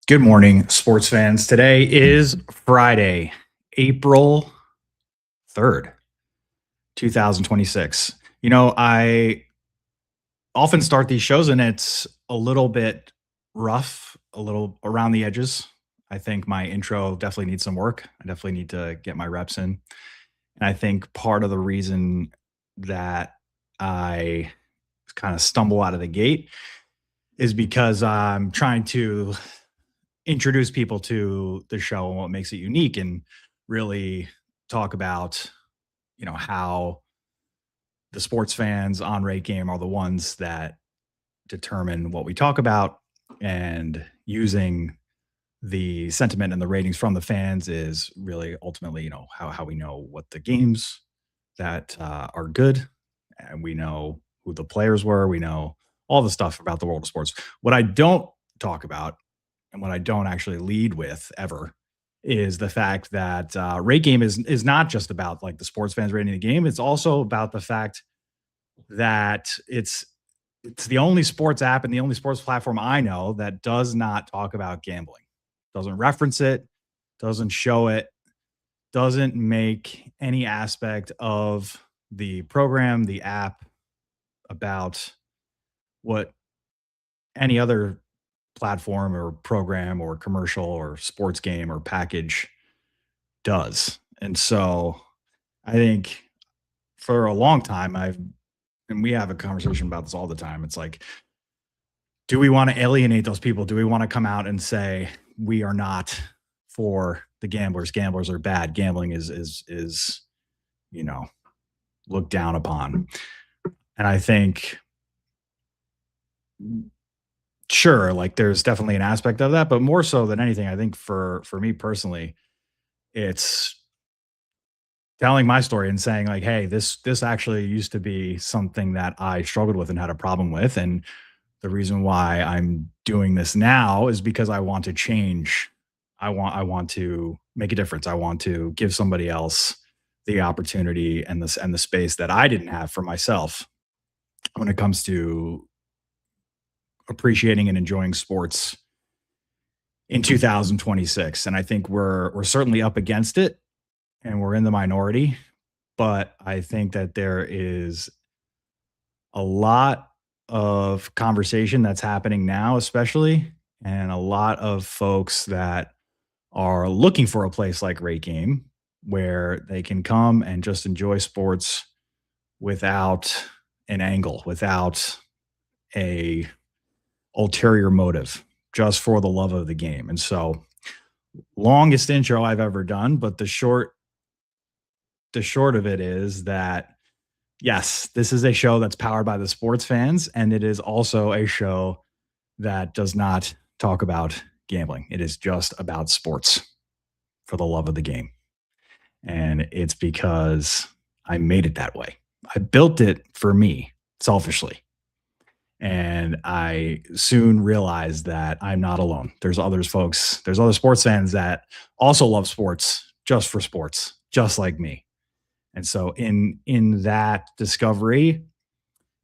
Good morning, sports fans. Today is Friday, April 3rd, 2026. I often start these shows and it's a little bit rough, a little around the edges. I think my intro definitely needs some work. I definitely need to get my reps in. And I think part of the reason that I kind of stumble out of the gate is because I'm trying to introduce people to the show and what makes it unique and really talk about, how the sports fans on Rate Game are the ones that determine what we talk about, and using the sentiment and the ratings from the fans is really ultimately, how we know what the games that are good, and we know who the players were, we know all the stuff about the world of sports. What I don't talk about and what I don't actually lead with ever is the fact that Rate Game is not just about like the sports fans rating the game. It's also about the fact that it's the only sports app and the only sports platform I know that does not talk about gambling, doesn't reference it, doesn't show it, doesn't make any aspect of the program, the app, about what any other platform or program or commercial or sports game or package does. And so I think for a long time, and we have a conversation about this all the time. It's like, do we want to alienate those people? Do we want to come out and say we are not for the gamblers? Gamblers are bad. Gambling is you know looked down upon. And I think, sure, like there's definitely an aspect of that, but more so than anything, I think for me personally, it's telling my story and saying like, hey, this actually used to be something that I struggled with and had a problem with, and the reason why I'm doing this now is because I want to change. I want to make a difference. I want to give somebody else the opportunity and the space that I didn't have for myself when it comes to appreciating and enjoying sports in 2026. And I think we're certainly up against it and we're in the minority, but I think that there is a lot of conversation that's happening now, especially, and a lot of folks that are looking for a place like Rate Game where they can come and just enjoy sports without an angle, without a ulterior motive, just for the love of the game. And so, longest intro I've ever done, but the short of it is that yes, this is a show that's powered by the sports fans, and it is also a show that does not talk about gambling. It is just about sports for the love of the game. And it's because I made it that way. I built it for me selfishly. And I soon realized that I'm not alone. There's other sports fans that also love sports just for sports, just like me. And so in that discovery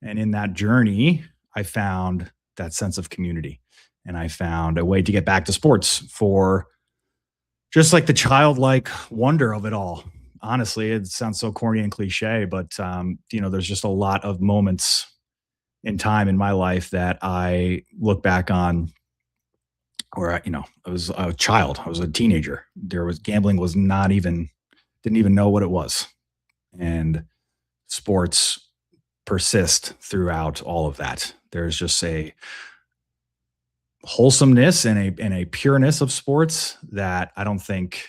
and in that journey, I found that sense of community. And I found a way to get back to sports for just like the childlike wonder of it all. Honestly, it sounds so corny and cliche, but there's just a lot of moments in time in my life that I look back on where I was a child, I was a teenager. There was gambling was not even didn't even know what it was. And sports persist throughout all of that. There's just a wholesomeness and a pureness of sports that I don't think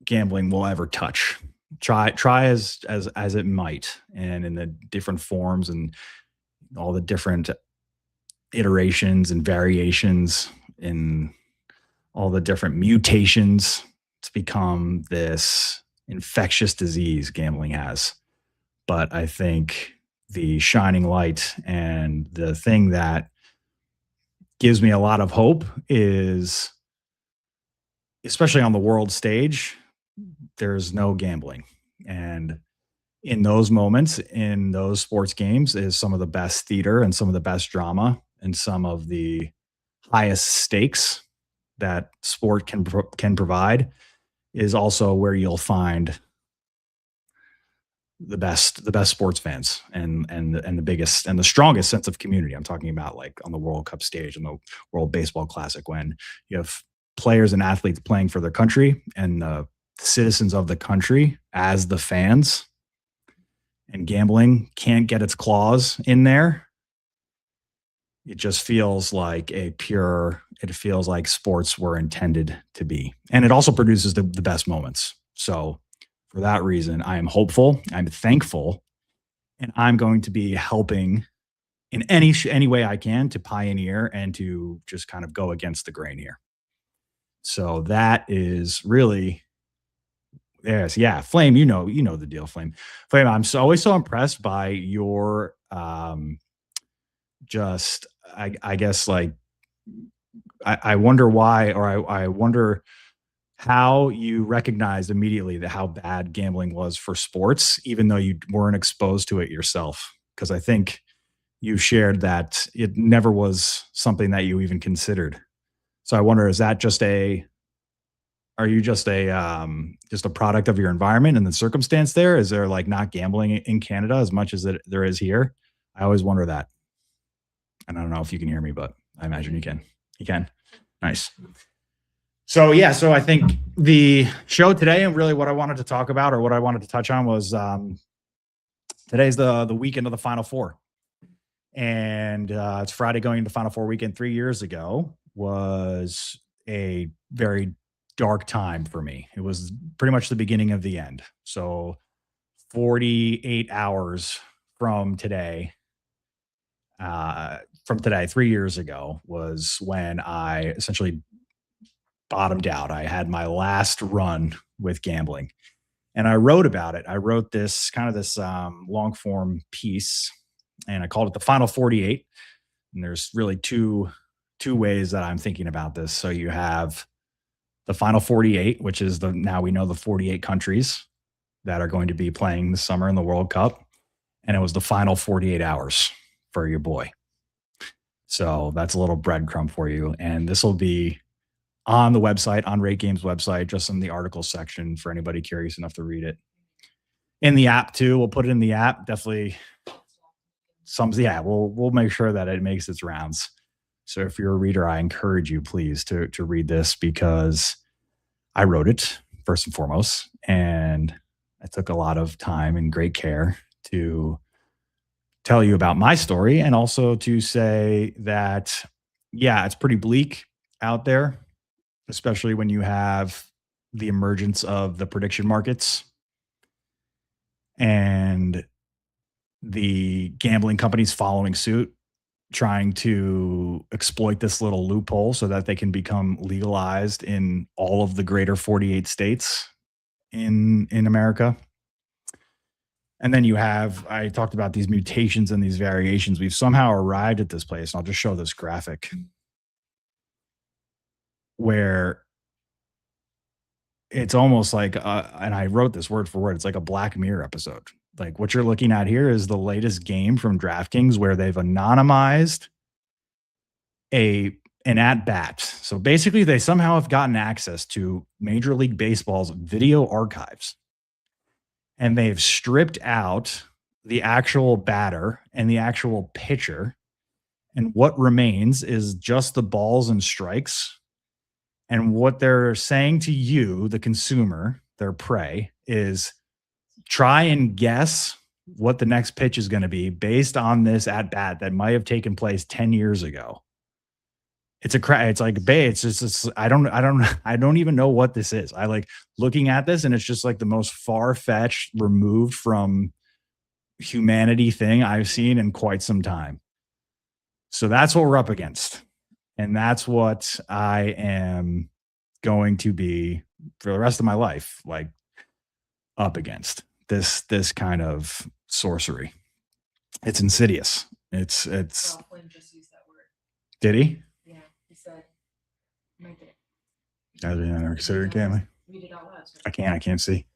gambling will ever touch. Try as it might, and in the different forms and all the different iterations and variations in all the different mutations. It's become this infectious disease gambling has. But I think the shining light and the thing that gives me a lot of hope is, especially on the world stage, there's no gambling. And in those moments, in those sports games, is some of the best theater and some of the best drama and some of the highest stakes that sport can provide is also where you'll find the best sports fans and the biggest and the strongest sense of community. I'm talking about like on the World Cup stage and the World Baseball Classic when you have players and athletes playing for their country and the citizens of the country as the fans, and gambling can't get its claws in there. It just feels like it feels like sports were intended to be. And it also produces the best moments. So for that reason, I am hopeful, I'm thankful, and I'm going to be helping in any way I can to pioneer and to just kind of go against the grain here. So that is really yes, yeah, Flame, you know the deal, Flame. Flame, I'm always so impressed by your just I guess like I wonder why, or I wonder how you recognized immediately that how bad gambling was for sports, even though you weren't exposed to it yourself. Because I think you shared that it never was something that you even considered. So I wonder, is that just a are you just a product of your environment and the circumstance there? Is there like not gambling in Canada as much as there is here? I always wonder that. And I don't know if you can hear me, but I imagine you can. You can. Nice. So yeah, so I think the show today and really what I wanted to talk about or what I wanted to touch on was today's the weekend of the Final Four, and it's Friday going into Final Four weekend. 3 years ago was a very dark time for me. It was pretty much the beginning of the end. So 48 hours from today, from today, 3 years ago, was when I essentially bottomed out. I had my last run with gambling, and I wrote about it. I wrote this long form piece, and I called it the Final 48. And there's really two ways that I'm thinking about this. So you have the Final 48, which is the now we know the 48 countries that are going to be playing this summer in the World Cup, and it was the final 48 hours for your boy. So that's a little breadcrumb for you, and this will be on the website, on RateGame's website, just in the article section for anybody curious enough to read it. In the app too, we'll put it in the app. Definitely, yeah, we'll make sure that it makes its rounds. So if you're a reader, I encourage you please to read this because I wrote it first and foremost, and I took a lot of time and great care to tell you about my story and also to say that yeah, it's pretty bleak out there, especially when you have the emergence of the prediction markets and the gambling companies following suit, trying to exploit this little loophole so that they can become legalized in all of the greater 48 states in America. And then you have, I talked about these mutations and these variations. We've somehow arrived at this place. And I'll just show this graphic where it's almost like, and I wrote this word for word, it's like a Black Mirror episode. Like what you're looking at here is the latest game from DraftKings where they've anonymized a an at bat. So basically, they somehow have gotten access to Major League Baseball's video archives, and they've stripped out the actual batter and the actual pitcher, and what remains is just the balls and strikes. And what they're saying to you, the consumer, their prey, is try and guess what the next pitch is going to be based on this at bat that might have taken place 10 years ago. It's like it's I don't even know what this is. I like looking at this and it's just like the most far-fetched, removed from humanity thing I've seen in quite some time. So that's what we're up against. And that's what I am going to be for the rest of my life, like up against this kind of sorcery. It's insidious. It's Flynn just used that word. Did he? Yeah, he said make it. I didn't consider gambling. Read it out loud. I can't see.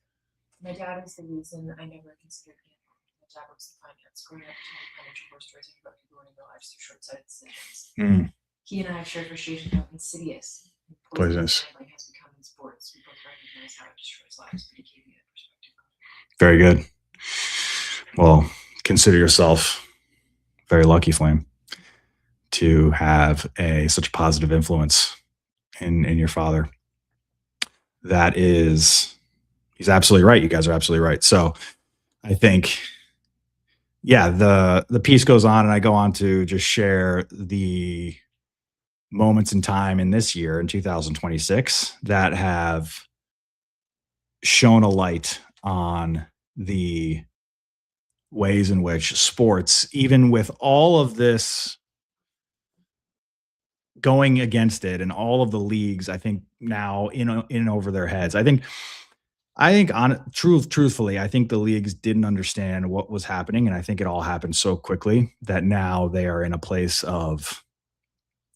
My dad is the reason I never considered gambling. My dad works in finance. Growing up, he told financial horror stories about people running their lives through short-sighted decisions. He and I have shared frustration how insidious and poisonous gambling has become in sports. We both recognize how it destroys lives, but he gave me that perspective. Very good. Well, consider yourself very lucky, Flame, to have such a positive influence in your father. He's absolutely right. You guys are absolutely right. So I think, yeah, the piece goes on, and I go on to just share the moments in time in this year in 2026 that have shown a light on the ways in which sports, even with all of this going against it and all of the leagues, I think now in over their heads. I think truthfully, I think the leagues didn't understand what was happening, and I think it all happened so quickly that now they are in a place of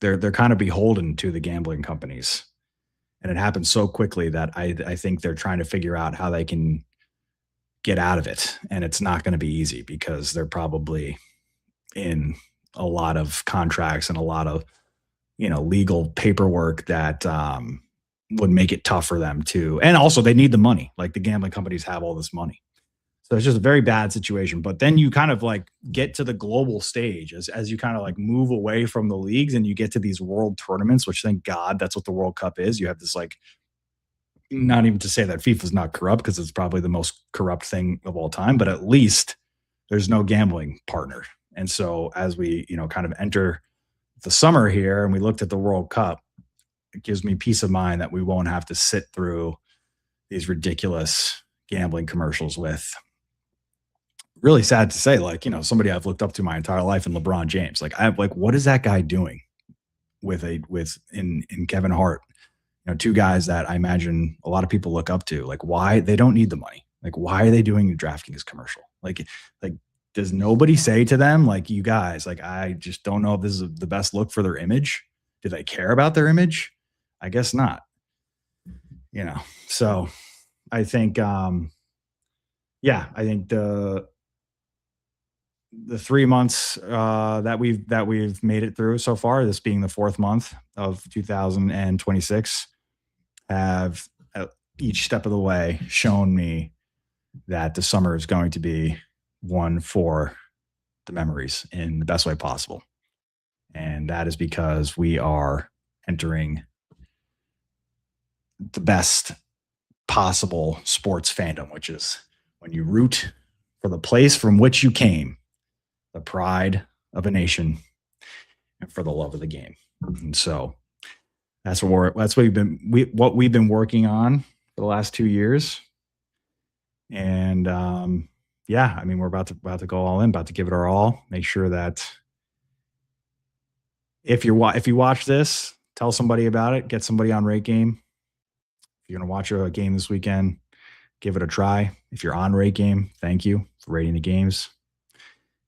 they're kind of beholden to the gambling companies. And it happened so quickly that I think they're trying to figure out how they can get out of it. And it's not going to be easy because they're probably in a lot of contracts and a lot of legal paperwork that would make it tough for them to. And also, they need the money. Like the gambling companies have all this money, so it's just a very bad situation. But then you kind of like get to the global stage as you kind of like move away from the leagues and you get to these world tournaments, which thank God that's what the World Cup is. You have this like, not even to say that FIFA's not corrupt because it's probably the most corrupt thing of all time, but at least there's no gambling partner. And so as we, kind of enter the summer here and we looked at the World Cup, it gives me peace of mind that we won't have to sit through these ridiculous gambling commercials with, really sad to say, like, somebody I've looked up to my entire life in LeBron James. Like, what is that guy doing in Kevin Hart? Two guys that I imagine a lot of people look up to. Like, why they don't need the money? Like, why are they doing a DraftKings commercial? Like, does nobody say to them, like, you guys, like, I just don't know if this is the best look for their image? Do they care about their image? I guess not. So I think, I think the 3 months that we've made it through so far, this being the fourth month of 2026, have each step of the way shown me that the summer is going to be one for the memories in the best way possible. And that is because we are entering the best possible sports fandom, which is when you root for the place from which you came, the pride of a nation, and for the love of the game. And so that's what we've been working on for the last 2 years. And we're about to go all in, about to give it our all. Make sure that if you watch this, tell somebody about it. Get somebody on RateGame. If you're gonna watch a game this weekend, give it a try. If you're on RateGame, thank you for rating the games.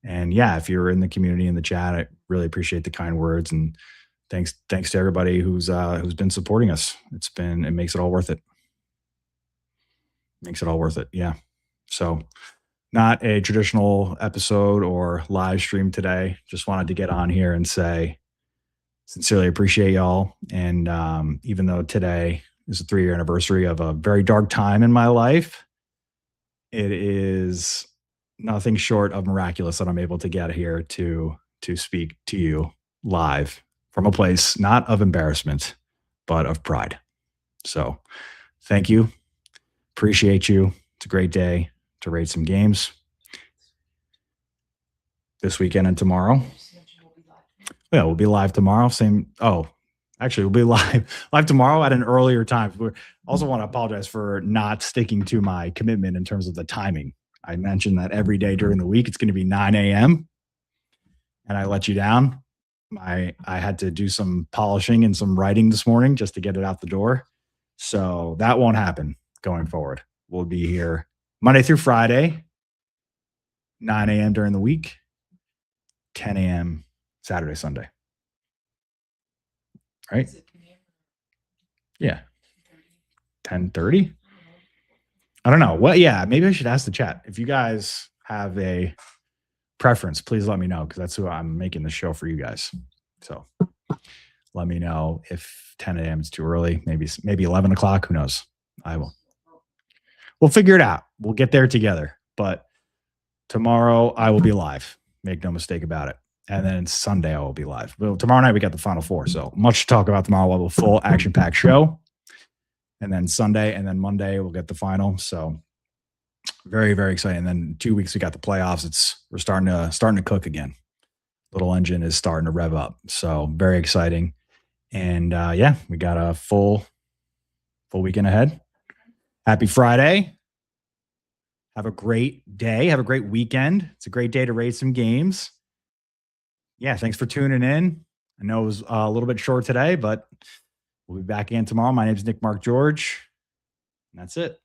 And if you're in the community in the chat, I really appreciate the kind words, and thanks to everybody who's been supporting us. It makes it all worth it. Makes it all worth it. Yeah. So not a traditional episode or live stream today. Just wanted to get on here and say sincerely appreciate y'all. And even though today is a 3-year anniversary of a very dark time in my life, it is nothing short of miraculous that I'm able to get here to speak to you live from a place not of embarrassment, but of pride. So thank you. Appreciate you. It's a great day to rate some games this weekend and tomorrow. Yeah, we'll be live tomorrow. We'll be live tomorrow at an earlier time. We also want to apologize for not sticking to my commitment in terms of the timing. I mentioned that every day during the week it's going to be 9 a.m. and I let you down. I had to do some polishing and some writing this morning just to get it out the door. So that won't happen going forward. We'll be here Monday through Friday, 9 a.m. during the week, 10 a.m. Saturday, Sunday. Right? Yeah. 10:30? I don't know. Well, yeah, maybe I should ask the chat. If you guys have a preference, please let me know because that's who I'm making the show for you guys. So let me know if 10 a.m. is too early. Maybe 11 o'clock. Who knows? I will. We'll figure it out. We'll get there together. But tomorrow I will be live. Make no mistake about it. And then Sunday I will be live. Well, tomorrow night we got the Final Four. So much to talk about tomorrow. We'll have a full action-packed show. And then Sunday and then Monday we'll get the final. So very, very exciting. And then 2 weeks we got the playoffs. We're starting to cook again. Little engine is starting to rev up. So very exciting. And yeah, we got a full weekend ahead. Happy Friday. Have a great day. Have a great weekend. It's a great day to rate some games. Yeah, thanks for tuning in. I know it was a little bit short today, but we'll be back again tomorrow. My name is Nick Mark George. And that's it.